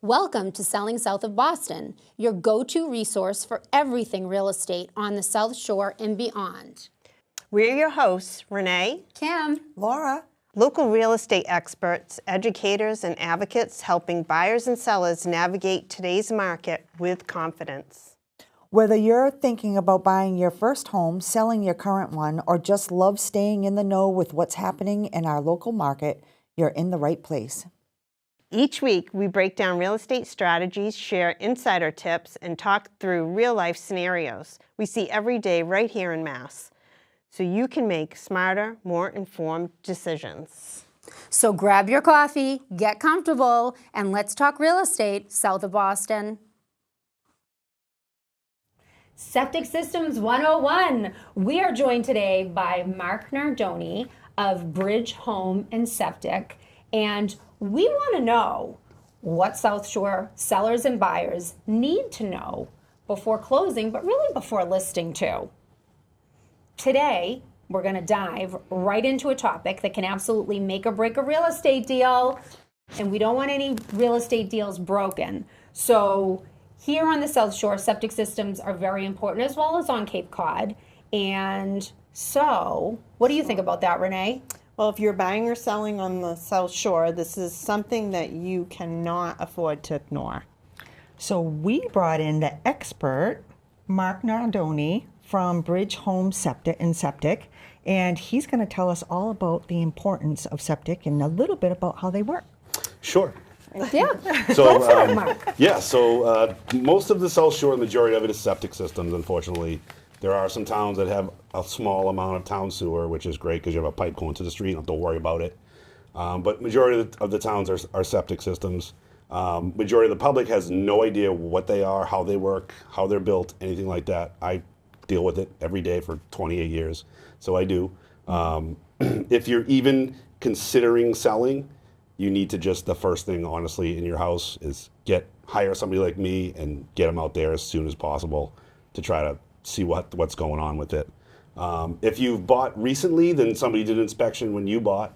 Welcome to Selling South of Boston, your go-to resource for everything real estate on the South Shore and beyond. We're your hosts, Renee, Kim, Laura. local real estate experts, educators, and advocates helping buyers and sellers navigate today's market with confidence. Whether you're thinking about buying your first home, selling your current one, or just love staying in the know with what's happening in our local market, you're in the right place. Each week, we break down real estate strategies, share insider tips, and talk through real-life scenarios we see every day right here in Mass, so you can make smarter, more informed decisions. so grab your coffee, get comfortable, and let's talk real estate south of Boston. Septic Systems 101. We are joined today by Mark Nardone of Bridge Home and Septic, and we want to know what South Shore sellers and buyers need to know before closing, but really before listing too. Today, we're going to dive right into a topic that can absolutely make or break a real estate deal, and we don't want any real estate deals broken. So here on the South Shore, septic systems are very important, as well as on Cape Cod. And so, what do you think about that, Renee? Well, if you're buying or selling on the South Shore, this is something that you cannot afford to ignore. So we brought in the expert, Mark Nardone from Bridge Home Septic and Septic, and he's going to tell us all about the importance of septic and a little bit about how they work. Sure. Yeah. So most of the South Shore, the majority of it is septic systems, unfortunately. There are some towns that have a small amount of town sewer, which is great because you have a pipe going to the street, you don't have to worry about it. But majority of the towns are septic systems. Majority of the public has no idea what they are, how they work, how they're built, anything like that. I deal with it every day for 28 years, so I do. If you're even considering selling, you need to just, the first thing, honestly, in your house is hire somebody like me and get them out there as soon as possible to try to see what's going on with it. If you've bought recently, then somebody did an inspection when you bought,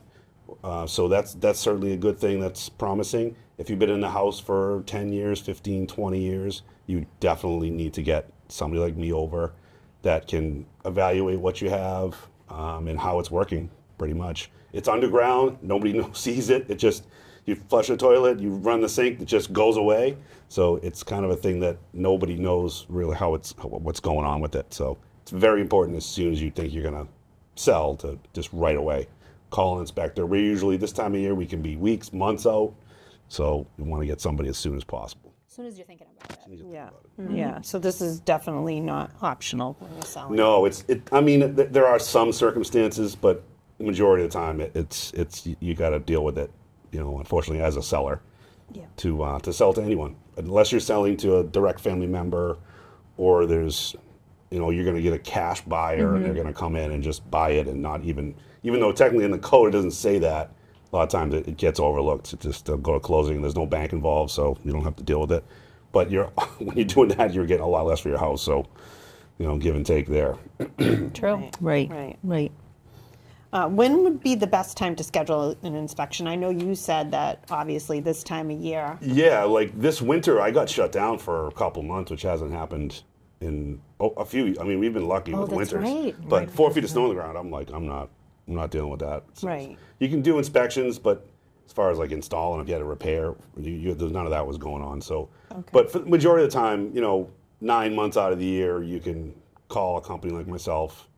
so that's certainly a good thing. That's promising. If you've been in the house for 10 years, 15, 20 years, you definitely need to get somebody like me over that can evaluate what you have and how it's working, pretty much. It's underground, nobody sees it. It just, you flush a toilet, you run the sink, it just goes away. So it's kind of a thing that nobody knows really what's going on with it. So it's very important as soon as you think you're gonna sell to just right away call an inspector. We're usually, this time of year, we can be weeks, months out. So we want to get somebody as soon as possible. As soon as you're thinking about it. Yeah. Yeah. So this is definitely not optional when you're selling. No, I mean, there are some circumstances, but the majority of the time, it's you got to deal with it. You know, unfortunately, as a seller, to sell to anyone, unless you're selling to a direct family member, or there's, you're going to get a cash buyer and they're going to come in and just buy it and not even though technically in the code it doesn't say that. A lot of times it gets overlooked. It just go to closing. There's no bank involved, so you don't have to deal with it. But when you're doing that, you're getting a lot less for your house. So, give and take there. True. Right. When would be the best time to schedule an inspection? I know you said that obviously this time of year. Yeah, like this winter, I got shut down for a couple months, which hasn't happened in a few. I mean, we've been lucky with that's winters, right. but 4 feet of snow on the ground, I'm like, I'm not dealing with that. Right. You can do inspections, but as far as like installing, if you had a repair, there's none of that was going on. So, but for the majority of the time, 9 months out of the year, you can call a company like myself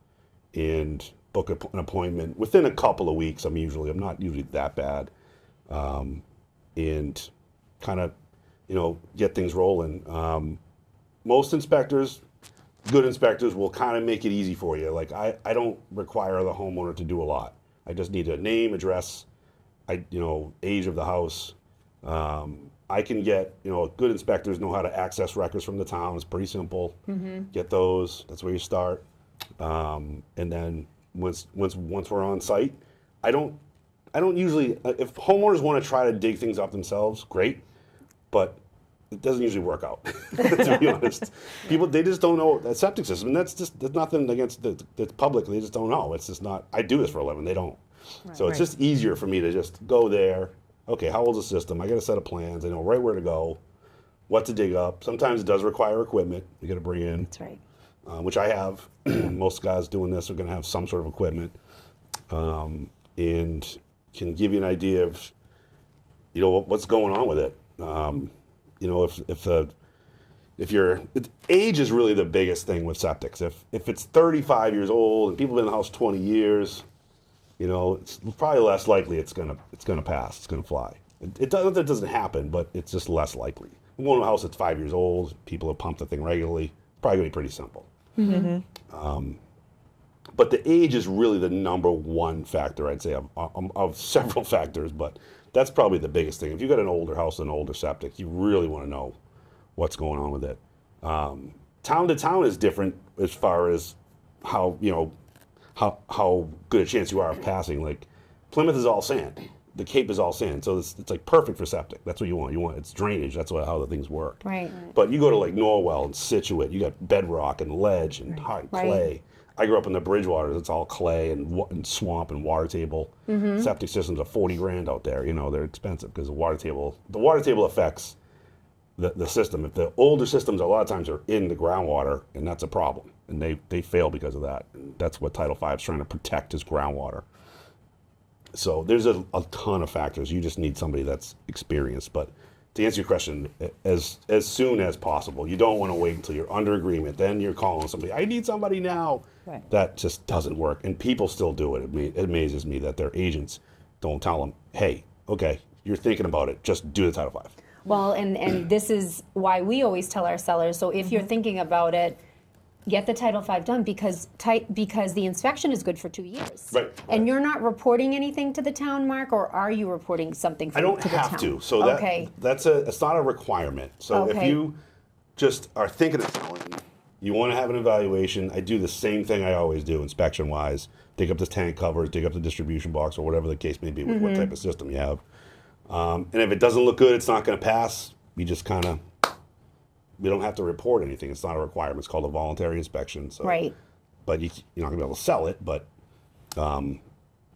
and book an appointment within a couple of weeks. I'm not usually that bad, and kind of, get things rolling. Most inspectors, good inspectors, will kind of make it easy for you. Like I don't require the homeowner to do a lot. I just need a name, address, age of the house. I can get, good inspectors know how to access records from the town. It's pretty simple. Get those. That's where you start. And then once we're on site, I don't usually, if homeowners want to try to dig things up themselves, great, but it doesn't usually work out, to be honest. People, they just don't know that septic system, and there's nothing against the public, they just don't know. It's just not, I do this for a living, they don't. So it's just easier for me to just go there, okay, how old's the system? I got a set of plans. I know right where to go, what to dig up. Sometimes it does require equipment you got to bring in, That's right. which I have. Most guys doing this are going to have some sort of equipment, and can give you an idea of, what's going on with it. Age is really the biggest thing with septics. If it's 35 years old and people have been in the house 20 years, it's probably less likely it's gonna pass. It's gonna fly. It doesn't happen, but it's just less likely. Going to a house that's 5 years old, people have pumped the thing regularly. Probably gonna be pretty simple. But the age is really the number one factor, I'd say, of several factors. But that's probably the biggest thing. If you've got an older house and an older septic, you really want to know what's going on with it. Town to town is different as far as how good a chance you are of passing. Like Plymouth is all sand, the Cape is all sand, so it's like perfect for septic. That's what you want. It's drainage. That's how the things work. Right. But you go to like Norwell and Situate, you got bedrock and ledge and hard clay. I grew up in the Bridgewaters. It's all clay and swamp and water table. Septic systems are $40,000 out there. They're expensive because the water table affects the system. If the older systems a lot of times are in the groundwater, and that's a problem, and they fail because of that. And that's what Title V is trying to protect, is groundwater. So there's a ton of factors. You just need somebody that's experienced. But to answer your question, as soon as possible. You don't want to wait until you're under agreement. Then you're calling somebody, I need somebody now. Right. That just doesn't work. And people still do it. It amazes me that their agents don't tell them, hey, okay, you're thinking about it. Just do the Title V. Well, and this is why we always tell our sellers, so if you're thinking about it, get the Title V done because the inspection is good for 2 years. Right. And you're not reporting anything to the town, Mark, or are you reporting something to the town? I don't have to. So okay. it's not a requirement. So if Okay. you just are thinking of selling, you want to have an evaluation. I do the same thing I always do inspection-wise. Dig up the tank covers, dig up the distribution box, or whatever the case may be with what type of system you have. And if it doesn't look good, it's not going to pass. We just we don't have to report anything. It's not a requirement. It's called a voluntary inspection. So, Right. But you're not going to be able to sell it. But not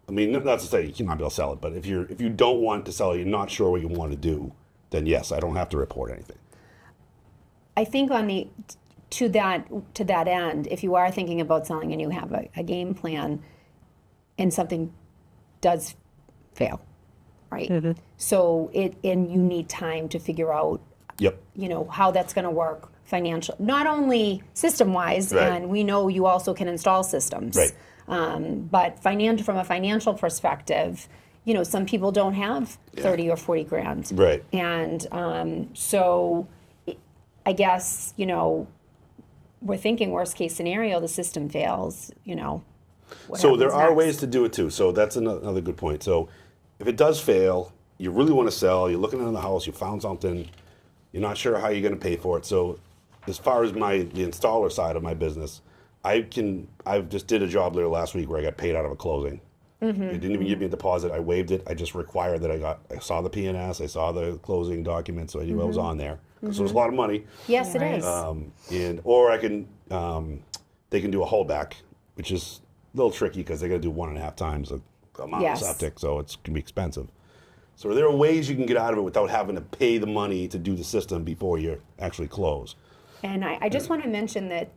to say you're not be able to sell it. But if you don't want to sell it, you're not sure what you want to do, then yes, I don't have to report anything. I think to that end, if you are thinking about selling and you have a game plan and something does fail, right? So and you need time to figure out, Yep. how that's going to work financial, not only system wise, Right. and we know you also can install systems, Right. but from a financial perspective, some people don't have 30 or 40 grand. Right. And so I guess, we're thinking worst case scenario, the system fails, what So there happens are next? ways to do it too. So that's another good point. So if it does fail, you really want to sell, you're looking in the house, you found something, you're not sure how you're going to pay for it. So as far as the installer side of my business, I just did a job there last week where I got paid out of a closing. They didn't even give me a deposit. I waived it. I just required that I saw the P&S, I saw the closing document, so I knew I was on there. So it's a lot of money. Yes, it is. Or I can, they can do a holdback, which is a little tricky because they got to do 1.5 times the amount Yes. of septic, so it can be expensive. So there are ways you can get out of it without having to pay the money to do the system before you actually close. And I just want to mention that,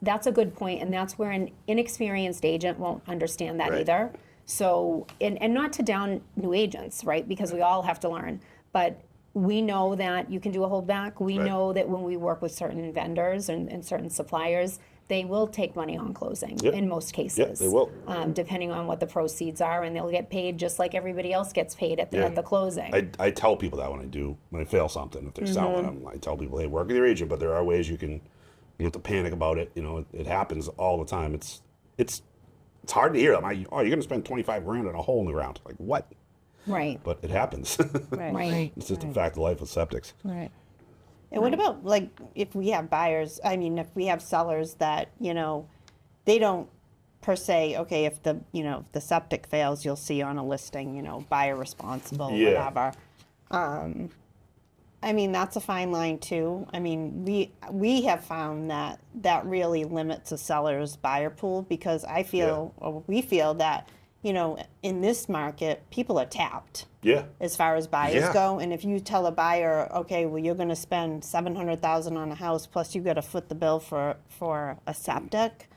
that's a good point, and that's where an inexperienced agent won't understand that Right. either. So, and not to down new agents, right? Because we all have to learn. But we know that you can do a holdback. We Right. know that when we work with certain vendors and certain suppliers, they will take money on closing Yep. in most cases. Yep, they will. Depending on what the proceeds are, and they'll get paid just like everybody else gets paid at the closing. I tell people that when I fail something, if they're selling them, I tell people, hey, work with your agent, but there are ways you don't have to panic about it. It happens all the time. It's hard to hear. You're going to spend 25 grand on a hole in the ground. Like, what? Right. But it happens. Right. It's just a fact of life with septics. Right. And what about if we have buyers? I mean, if we have sellers that they don't per se. Okay, if the septic fails, you'll see on a listing, buyer responsible, Yeah. whatever. I mean, that's a fine line too. I mean, we have found that really limits a seller's buyer pool because we feel that you know, in this market, people are tapped Yeah. as far as buyers Yeah. go. And if you tell a buyer, okay, well, you're going to spend $700,000 on a house, plus you got to foot the bill for a septic,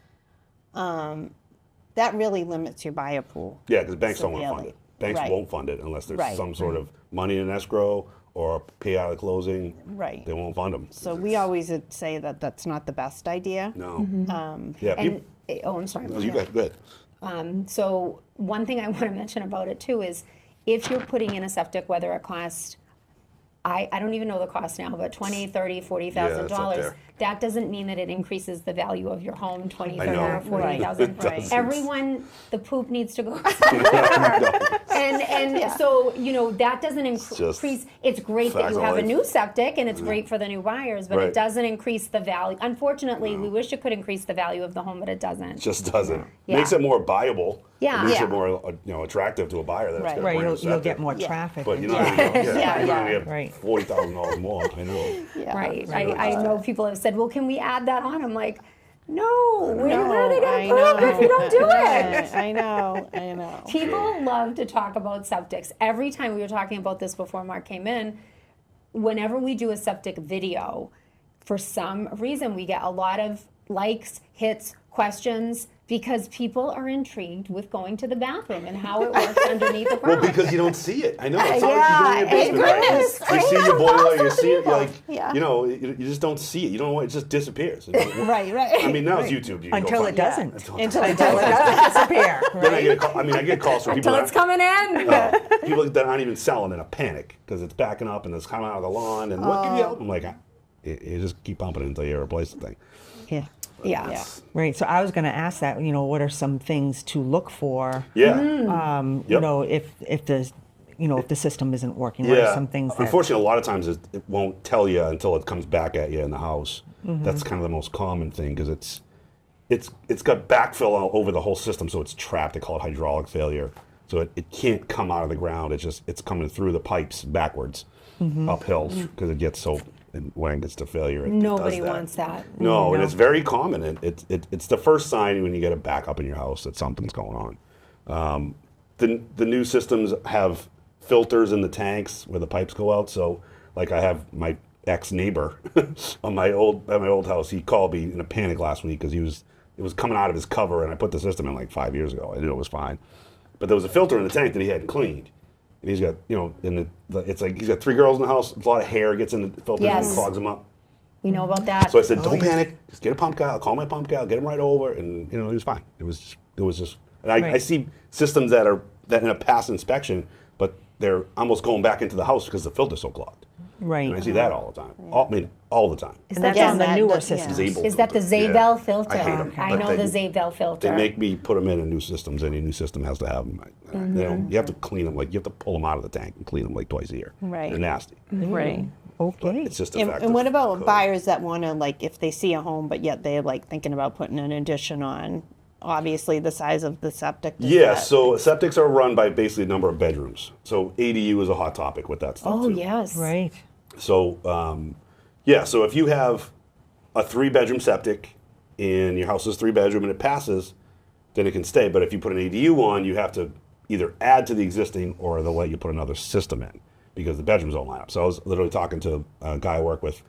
that really limits your buyer pool. Yeah, because banks don't want to fund Severely. it. Banks Right. won't fund it unless there's Right. some sort of money in escrow or pay out of closing. Right. They won't fund them. So we always would say that that's not the best idea. No. Yeah. And, oh, I'm sorry. No, you got good. So one thing I want to mention about it too is if you're putting in a septic, whether it costs, I don't even know the cost now, but $20,000, $30,000, $40,000, it's up there. that doesn't mean that it increases the value of your home, $20,000, I know. $30,000, or $40,000. It doesn't. Everyone, the poop needs to go somewhere. And so, you know, that doesn't increase. It's great that facts you of have a life. new septic and it's great for the new buyers, but Right. it doesn't increase the value. Unfortunately, we wish it could increase the value of the home, but it doesn't. Just doesn't. Yeah. Makes it more buyable. Yeah. It makes Yeah. it more attractive to a buyer. That's Right. got a Right, brand new you'll get septic. more Yeah. traffic. But and- you're not gonna get, Yeah, you're not gonna yeah. get Right. $40,000 more. I know. Yeah. Right. I know people have said, well, can we add that on? I'm like, no, we're No, not I going to poop if you don't do it. I know. People love to talk about septics. Every time we were talking about this before Mark came in, whenever we do a septic video, for some reason we get a lot of likes, hits, questions, because people are intrigued with going to the bathroom and how it works underneath the Well, ground. because you don't see it. I know. It's not Yeah, like you go in your basement, goodness right? You see your boiler, you see it, like, Yeah. you know, you just don't see it. You don't know, it just disappears. Right. I mean, now it's YouTube. You can go Until find it doesn't. Until Until Until it doesn't disappear. Then I get a call, I get calls from people Until it's coming in. people that aren't even selling in a panic because it's backing up and it's coming out of the lawn and what can you help? I'm like, you just keep pumping it until you replace the thing. Yeah. Yeah. Right. So I was going to ask that, you know, what are some things to look for? Yeah. You Yep. know, if the, you know, if the system isn't working, what are some things that? Unfortunately, a lot of times it won't tell you until it comes back at you in the house. That's kind of the most common thing because it's got backfill all over the whole system, so it's trapped. They call it hydraulic failure. So it can't come out of the ground. It's coming through the pipes backwards, uphill because it gets so. And when it gets to failure, it Nobody does that. wants that. No, and it's very common. And it's the first sign when you get a backup in your house that something's going on. The new systems have filters in the tanks where the pipes go out. So, like I have my ex-neighbor at my old house. He called me in a panic last week because it was coming out of his cover, and I put the system in like 5 years ago. I knew it was fine, but there was a filter in the tank that he hadn't cleaned. And he's got, you know, it's like he's got 3 girls in the house. A lot of hair gets in the filters Yes. and clogs them up. We know about that. So I said, don't panic. Just get a pump guy. I'll call my pump guy. I'll get him right over. And, you know, he was fine. It was just, and I Right. see systems that in a past inspection, but they're almost going back into the house because the filter's so clogged. Right. And I see that all the time. All the time. And that's on the newer systems. Zabel Is that the filter. Zabel Yeah. filter? I hate 'em, I but know the Zabel filter. They make me put them in new systems. Any new system has to have them. You know, you have to clean them. Like you have to pull them out of the tank and clean them like twice a year. Right. They're nasty. Right. Okay. It's just And effective. what about code. buyers that want to, like, if they see a home, but yet they're like thinking about putting an addition on? Obviously, the size of the septic. does Yeah, that- so septics are run by basically a number of bedrooms. So ADU is a hot topic with that stuff Oh, too. yes. Right. So so if you have a 3-bedroom septic and your house is 3-bedroom and it passes, then it can stay. But if you put an ADU on, you have to either add to the existing or they'll let you put another system in because the bedrooms don't line up. So I was literally talking to a guy I work with.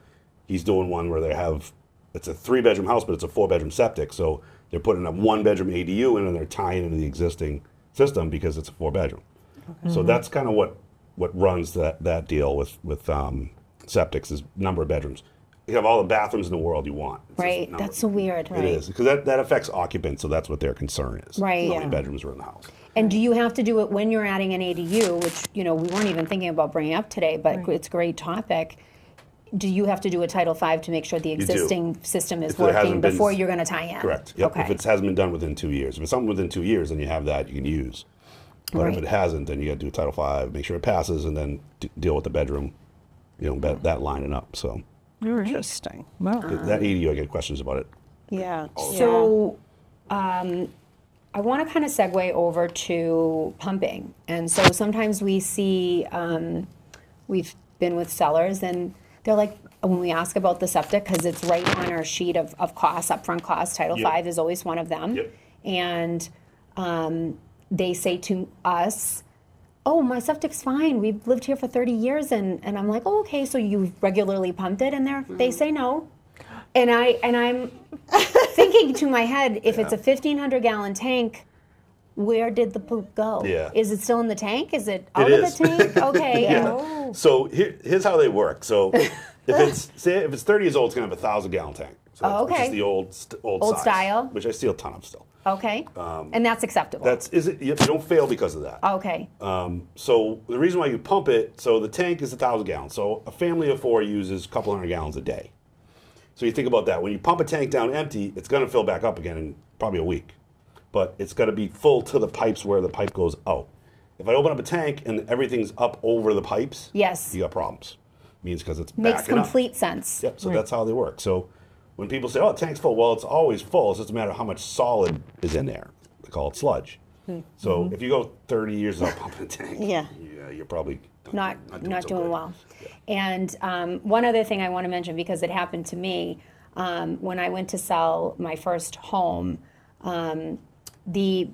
He's doing one where it's a 3-bedroom house, but it's a 4-bedroom septic. So they're putting a 1-bedroom ADU in and they're tying into the existing system because it's a 4-bedroom. So that's kind of what runs that deal with septics is number of bedrooms. You have all the bathrooms in the world you want. It's just Right. number. That's so weird. It is because that affects occupants, so that's what their concern is. Right. How many Yeah. bedrooms are in the house? And do you have to do it when you're adding an ADU, which, you know, we weren't even thinking about bringing up today, but it's a great topic. Do you have to do a Title V to make sure the do. existing system is If it hasn't working been- before you're going to tie in? Correct. Yep. Okay. If it hasn't been done within 2 years, if it's something within 2 years, then you have that you can use. But Right. if it hasn't, then you got to do Title V, make sure it passes, and then deal with the bedroom. You know, that lining up. So Interesting. Well, that ADU, I get questions about it. Yeah. So I want to kind of segue over to pumping. And so sometimes we see, we've been with sellers and they're like, when we ask about the septic, because it's right on our sheet of costs, upfront costs, Title Yep. V is always one of them. Yep. And they say to us, oh, my septic's fine. We've lived here for 30 years. And I'm like, oh, okay, so you've regularly pumped it? And they say no. And I'm thinking to my head, if it's a 1,500 gallon tank, where did the poop go? Yeah. Is it still in the tank? Is it out It of is. the tank? Okay. Yeah. So here's how they work. So if it's 30 years old, it's gonna have a 1,000-gallon tank. So that's, which Okay. is the old Old size, style? which I see a ton of still. Okay. And that's acceptable. You don't fail because of that. Okay. So the reason why you pump it, so the tank is 1,000 gallons. So a family of 4 uses a couple hundred gallons a day. So you think about that. When you pump a tank down empty, it's going to fill back up again in probably a week. But it's got to be full to the pipes where the pipe goes out. If I open up a tank and everything's up over the pipes, Yes. you got problems. Means because it's Makes backing up. complete sense. Yep, so that's how they work. So when people say, oh, the tank's full, well, it's always full. It's just a matter of how much solid is in there. They call it sludge. So if you go 30 years without pumping a tank, Yeah. you're probably Not so doing good. well. And one other thing I want to mention, because it happened to me, when I went to sell my first home, the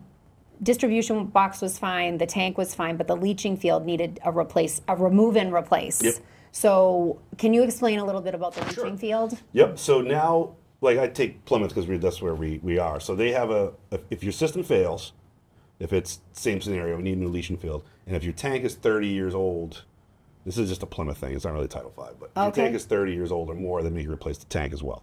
distribution box was fine, the tank was fine, but the leaching field needed a remove and replace. Yep. So can you explain a little bit about the leaching field? Yep. So now, like I take Plymouth because that's where we are. So they have if your system fails, if it's same scenario, we need a new leaching field, and if your tank is 30 years old, this is just a Plymouth thing. It's not really Title V, but if your Okay. tank is 30 years old or more, then you replace the tank as well.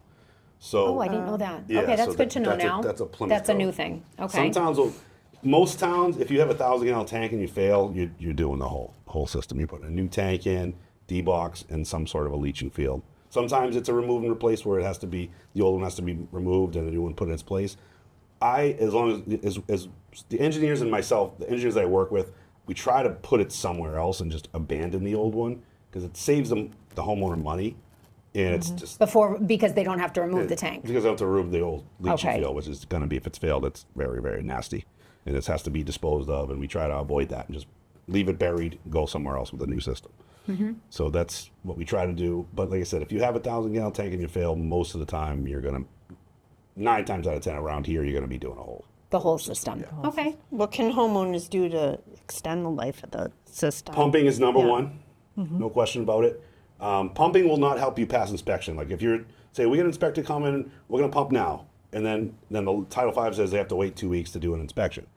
So Oh, I didn't know that. yeah, Okay, that's so good to know that's now. that's a Plymouth. That's a code. new thing. Okay. Some towns most towns, if you have a 1,000-gallon tank and you fail, you're doing the whole system. You're putting a new tank in, D-box, and some sort of a leaching field. Sometimes it's a remove and replace where it has to be, the old one has to be removed and a new one put in its place. As long as the engineers and myself, the engineers that I work with, we try to put it somewhere else and just abandon the old one because it saves the homeowner money, and it's just because they don't have to remove the tank. because I have to remove the old leaching Okay. field, which is going to be, if it's failed, it's very, very nasty, and this has to be disposed of, and we try to avoid that and just leave it buried, go somewhere else with a new system. So that's what we try to do. But like I said, if you have a 1,000-gallon tank and you fail, most of the time you're going to 9 times out of 10 around here, you're going to be doing a whole. The whole system. Okay. What can homeowners do to extend the life of the system? Pumping is number Yeah. one, no question about it. Pumping will not help you pass inspection. Like if you're, say, we get an inspector come in, we're going to pump now, and then the Title V says they have to wait 2 weeks to do an inspection.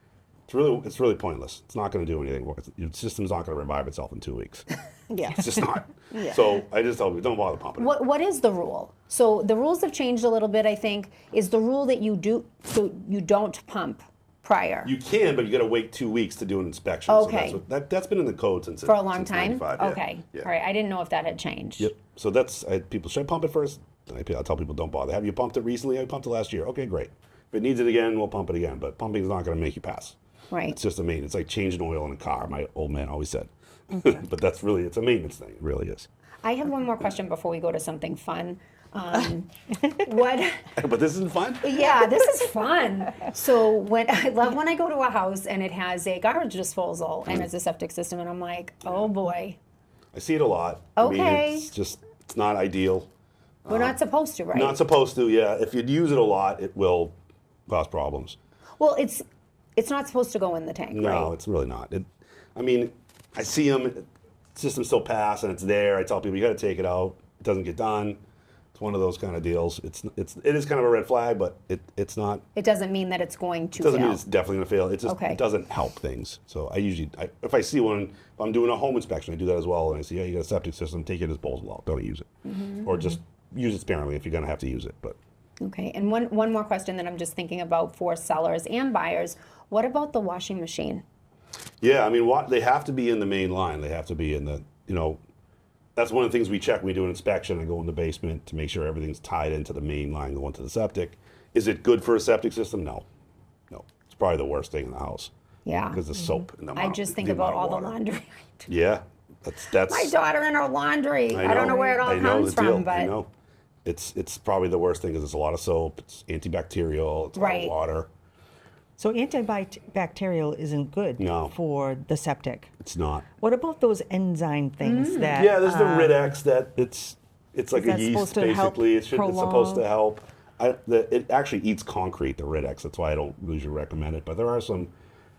It's really pointless. It's not going to do anything. Your system's not going to revive itself in 2 weeks. Yeah. It's just not. So I just tell people, don't bother pumping. What is the rule? So the rules have changed a little bit, I think. Is the rule that you don't pump prior You can, but you got to wait 2 weeks to do an inspection. Okay. So that's been in the code since for a long time? 95, yeah. Okay. Yeah. All right. I didn't know if that had changed. Yep. So people should I pump it first. I tell people don't bother. Have you pumped it recently? I pumped it last year. Okay, great. If it needs it again, we'll pump it again. But pumping is not going to make you pass. Right. It's just a maintenance. It's like changing oil in a car. My old man always said. But it's a maintenance thing. It really is. I have one more question before we go to something fun. What? But this isn't fun. Yeah, this is fun. So I love when I go to a house and it has a garbage disposal and it's a septic system, and I'm like, oh boy, I see it a lot. I mean, Okay. it's not ideal. we're not supposed to, right? Not supposed to. Yeah. If you use it a lot, it will cause problems. Well, it's not supposed to go in the tank, No, right? it's really not. I see them. Systems still pass, and it's there. I tell people you got to take it out. It doesn't get done. It's one of those kind of deals. It is kind of a red flag, but it's not. It doesn't mean that it's going to It doesn't fail. mean it's definitely going to fail. It just Okay. it doesn't help things. So if I see one, if I'm doing a home inspection, I do that as well. And I see, you got a septic system, take your disposal out. Don't use it, or just use it sparingly if you're going to have to use it. But Okay, and one more question that I'm just thinking about for sellers and buyers. What about the washing machine? yeah, they have to be in the main line. They have to be in the That's one of the things we check when we do an inspection. I go in the basement to make sure everything's tied into the main line going to the septic. Is it good for a septic system? No. It's probably the worst thing in the house. Yeah. Because the soap and the I just think about all the laundry. Yeah, that's My daughter and her laundry. I don't know where it all I know comes the deal. from, but I know. It's probably the worst thing because it's a lot of soap. It's antibacterial. It's a lot Right. of water. So antibacterial isn't good No. for the septic. It's not. What about those enzyme things that? Yeah, there's the Rid-X that it's like a that yeast supposed to help basically. It's supposed to prolong? help. It actually eats concrete, the Rid-X. That's why I don't usually recommend it. But there are some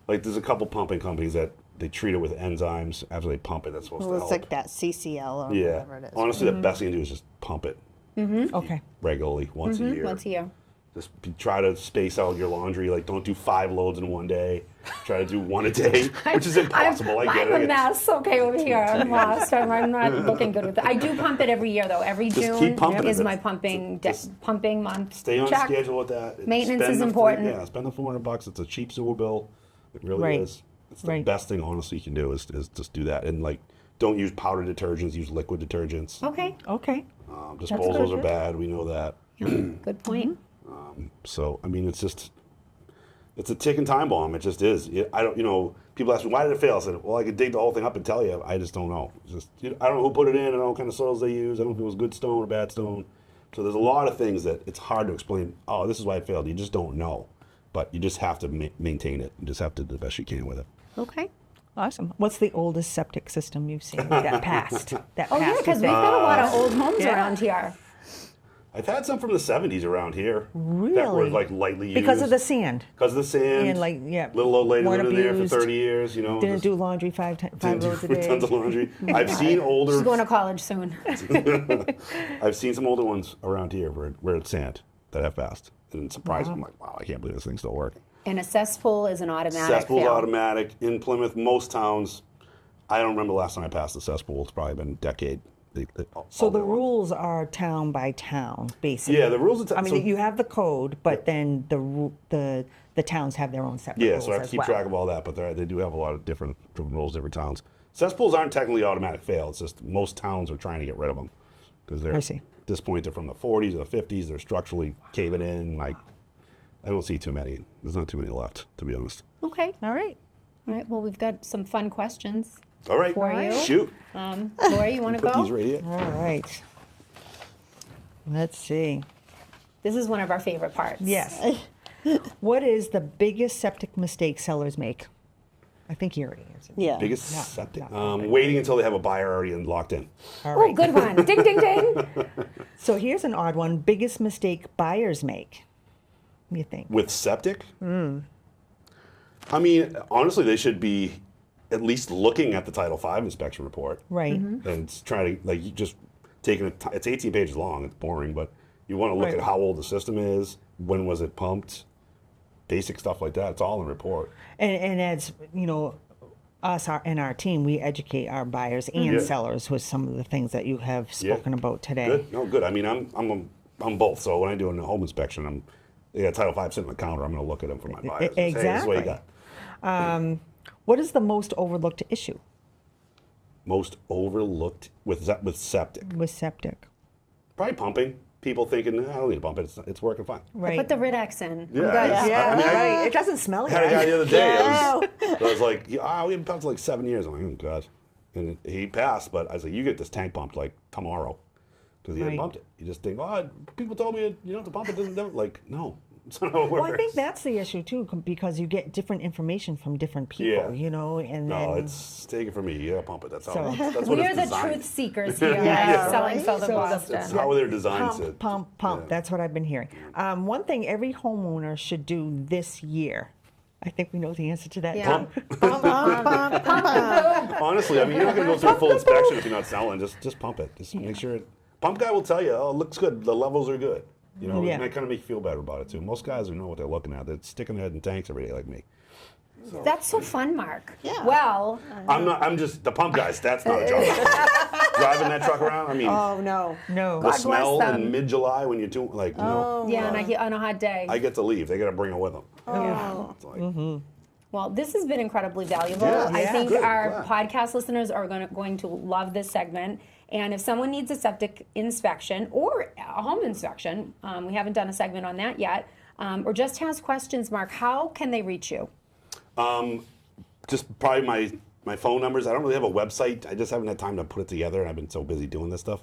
like there's a couple pumping companies that they treat it with enzymes after they pump it. That's supposed Well, to it's help. like that CCL or Yeah. whatever it is. Honestly, the best thing to do is just pump it Okay. regularly once a year. Once a year. Just try to space out your laundry. Like, don't do 5 loads in one day. Try to do 1 a day, which is impossible. I get it. I'm a mess. Okay, over here. I'm lost. I'm not looking good with it. I do pump it every year, though. Every Just June keep pumping is it. my pumping pumping month. Stay on Check. schedule with that. Maintenance Spend is the important. Yeah, spend the $400. It's a cheap sewer bill. It really Right. is. It's the Right. best thing, honestly, you can do is just do that. And like, don't use powder detergents. Use liquid detergents. Okay, Okay. Disposals are bad. We know that. good point. So I mean, it's a ticking time bomb. It just is. I don't. People ask me why did it fail. I said, well, I could dig the whole thing up and tell you. I just don't know. It's just I don't know who put it in. I don't know what kind of soils they use. I don't know if it was good stone or bad stone. So there's a lot of things that it's hard to explain. Oh, this is why it failed. You just don't know. But you just have to maintain it. You just have to do the best you can with it. Okay. Awesome. What's the oldest septic system you've seen that passed? That Oh yeah, passed, because you we've think? got a lot of old homes Yeah. around here. I've had some from the 70s around here. That were Really? like lightly used. Because of the sand. Because of the sand. And, like, yeah, Little old lady weren't lived in there for abused. 30 years, Didn't just do laundry five didn't loads a do day. tons of laundry. I've seen older. She's going to college soon. I've seen some older ones around here where it's sand that have passed. And it's surprising. I'm like, wow, I can't believe this thing's still working. And a cesspool is an automatic Cesspool's fail. automatic. In Plymouth, most towns, I don't remember the last time I passed a cesspool. It's probably been a decade. So All the day long. rules are town by town, basically. Yeah, the rules are I mean, so- you have the code, but then the towns have their own separate Yeah, rules so I have to as keep well. track of all that, but they do have a lot of different rules, different towns. Cesspools aren't technically automatic fail. It's just most towns are trying to get rid of them because they're I see. at this point they're from the 40s or the 50s. They're structurally caving in. Like I don't see too many. There's not too many left, to be honest. Okay. All right. All right. Well, we've got some fun questions. All right, For you. shoot. Lori, you want to Put go? these right here. All right. Let's see. This is one of our favorite parts. Yes. What is the biggest septic mistake sellers make? I think you already answered. Yeah. Biggest No, septic. no. Waiting until they have a buyer already locked in. All Oh, right. good one. Ding, ding, ding. So here's an odd one. Biggest mistake buyers make. What do you think? With septic? I mean, honestly, they should be at least looking at the Title V inspection report. Right. And try to, like, you just taking it's 18 pages long, it's boring, but you want to look Right. at how old the system is, when was it pumped, basic stuff like that. It's all in the report. And as you know, and our team, we educate our buyers and Yeah. sellers with some of the things that you have spoken about today. Good. No, good. I mean, I'm both. So when I do a home inspection, they got Title V sitting on the counter. I'm going to look at them for my buyers. and say, hey, this is what you Exactly. got. What is the most overlooked issue Most overlooked with septic. with septic? Probably pumping. People thinking, I don't need to pump it. It's working fine. Right. Put the Ridex in. Yeah, I'm good. I mean, right. It doesn't smell I had a guy the yet. other day. I was like, we haven't pumped for like 7 years. I'm like, oh god. And he passed, but I was like, you get this tank pumped like tomorrow, because he hadn't Right. pumped it. You just think, oh, people told me you don't have to pump it. Doesn't do it. Like, no, it's not how it works. Well, I think that's the issue too, because you get different information from different people, Yeah. you know, and No, then it's take it from me. You gotta pump it. That's how. So- That's what We it's are the designed. truth seekers here Yeah, at Selling right? Southern So Boston. That's how they're designed to. pump. Yeah. That's what I've been hearing. One thing every homeowner should do this year. I think we know the answer to that. Yeah. too. Honestly, I mean, you're not gonna go through a full inspection if you're not selling. Just pump it. Just make sure it. Pump guy will tell you, oh, it looks good. The levels are good. You know, Yeah. it might kind of make you feel better about it too. Most guys know what they're looking at. They're sticking their head in tanks every day like me. That's so fun, Mark. Yeah. Well, I'm not. I'm just the pump guys. That's not a job. Driving that truck around. I mean, Oh, no. No. the God smell bless in them. mid-July when you're doing like no. yeah, on a hot day. I get to leave. They got to bring it with them. Oh. It's like, Well, this has been incredibly valuable. Yeah, I think good, our glad. podcast listeners are going to love this segment. And if someone needs a septic inspection or a home inspection, we haven't done a segment on that yet, or just has questions, Mark, how can they reach you? just probably my phone numbers. I don't really have a website. I just haven't had time to put it together, and I've been so busy doing this stuff.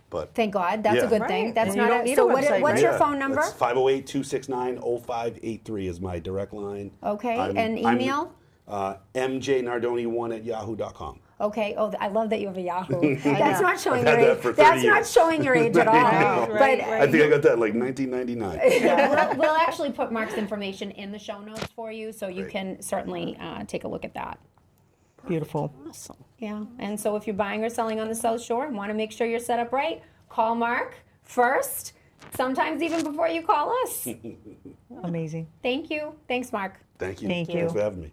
But Thank God. That's Yeah. a good thing. Right. That's And you not don't a, need so a what, website, what's right? your phone number? It's 508-269-0583 is my direct line. Okay, and I'm email? MJNardone1 at yahoo.com. Okay. Oh, I love that you have a Yahoo. That's not showing I've your had age. that for 30 That's not years. showing your age at all. Right, But I think I got that in like 1999. we'll actually put Mark's information in the show notes for you, so you can certainly take a look at that. Beautiful. Awesome. Yeah. And so if you're buying or selling on the South Shore and want to make sure you're set up right, call Mark first. Sometimes even before you call us. Amazing. Thank you. Thanks, Mark. Thank you. Thank you. Thanks for having me.